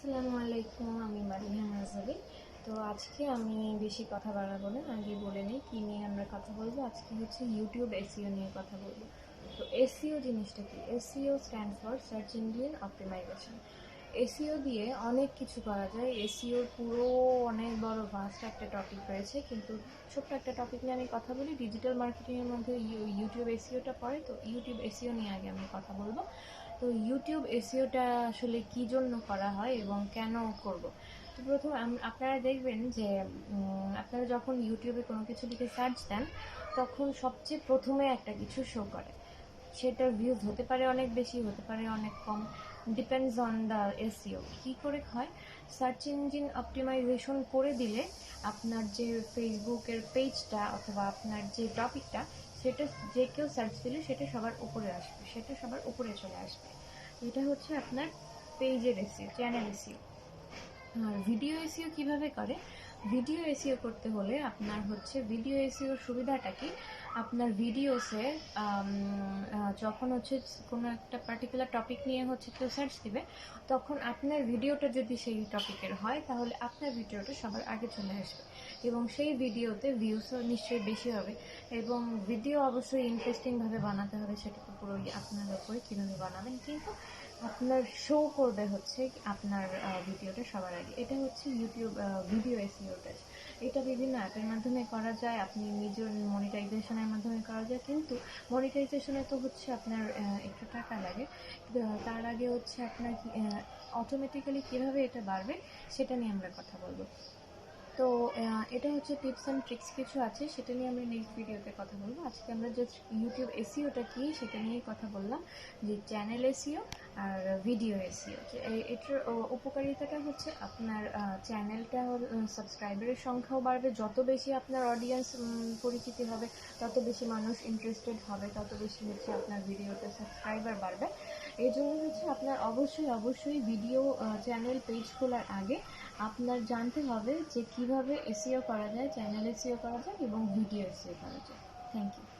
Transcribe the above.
আসসালামু আলাইকুম, আমি মারিয়া নাজারি। তো আজকে আমি বেশি কথা বাড়াবো না, আগে বলে নিই কী নিয়ে আমরা কথা বলবো। আজকে হচ্ছে ইউটিউব এসইও নিয়ে কথা বলবো। তো এসইও জিনিসটা কি? SEO stand for search engine optimization. SEO দিয়ে অনেক কিছু করা যায়। এসইওর পুরো অনেক বড় ভাস্ট একটা টপিক রয়েছে, কিন্তু ছোট্ট একটা টপিক নিয়ে আমি কথা বলি। ডিজিটাল মার্কেটিংয়ের মধ্যে ইউটিউব এসইওটা পড়ে, তো ইউটিউব এসইও নিয়ে আগে আমি কথা বলবো। তো ইউটিউব এসইওটা আসলে কী জন্য করা হয় এবং কেন করব। তো প্রথমে আপনারা দেখবেন যে আপনারা যখন ইউটিউবে কোনো কিছু লিখে সার্চ দেন, তখন সবচেয়ে প্রথমে একটা কিছু শো করে। সেটার ভিউজ হতে পারে অনেক বেশি, হতে পারে অনেক কম, ডিপেন্ডস অন দ্য এসইও। কী করে হয়? সার্চ ইঞ্জিন অপটিমাইজেশন করে দিলে আপনার যে ফেসবুকের পেজটা অথবা আপনার যে টপিকটা, সেটা যে কেউ সার্চ দিলে সেটা সবার উপরে আসবে, সেটা সবার উপরে চলে আসবে। এটা হচ্ছে আপনার পেজের এসইও, চ্যানেল এসইও। আর ভিডিও এসইও কীভাবে করে? ভিডিও এসইও করতে হলে আপনার হচ্ছে ভিডিও এসইওর সুবিধাটা কি? আপনার ভিডিওসে যখন হচ্ছে কোনো একটা পার্টিকুলার টপিক নিয়ে হচ্ছে কেউ সার্চ দিবে, তখন আপনার ভিডিওটা যদি সেই টপিকের হয়, তাহলে আপনার ভিডিওটা সবার আগে চলে আসবে এবং সেই ভিডিওতে ভিউসও নিশ্চয়ই বেশি হবে। এবং ভিডিও অবশ্যই ইন্টারেস্টিংভাবে বানাতে হবে, সেটা তো পুরোই আপনার উপরে কীভাবে বানাবেন, কিন্তু আপনার শো করবে হচ্ছে আপনার ভিডিওটা সবার আগে। এটা হচ্ছে ইউটিউব ভিডিও এসইও কাজ। এটা বিভিন্ন অ্যাপের মাধ্যমে করা যায়, আপনি নিজের মনিটাইজেশনের মাধ্যমে করা যায়, কিন্তু মনিটাইজেশনে তো হচ্ছে আপনার একটু টাকা লাগে। তার আগে হচ্ছে আপনার অটোমেটিক্যালি কীভাবে এটা বাড়বে সেটা নিয়ে আমরা কথা বলবো। তো এটা হচ্ছে টিপস অ্যান্ড ট্রিক্স কিছু আছে, সেটা নিয়ে আমরা নেক্সট ভিডিওতে কথা বলবো। আজকে আমরা জাস্ট ইউটিউব এসইওটা কী সেটা নিয়েই কথা বললাম, যে চ্যানেল এসইও আর ভিডিও এসইও। এটার উপকারিতাটা হচ্ছে আপনার চ্যানেলটা সাবস্ক্রাইবারের সংখ্যাও বাড়বে, যত বেশি আপনার অডিয়েন্স পরিচিতি হবে, তত বেশি মানুষ ইন্টারেস্টেড হবে, তত বেশি হচ্ছে আপনার ভিডিওতে সাবস্ক্রাইবার বাড়বে। এই জন্য হচ্ছে আপনার অবশ্যই ভিডিও চ্যানেল পেজ খোলার আগে আপনার জানতে হবে যে কিভাবে এসইও করা যায়, চ্যানেল এসইও করা যায় এবং ভিডিও এসইও করা যায়। Thank you.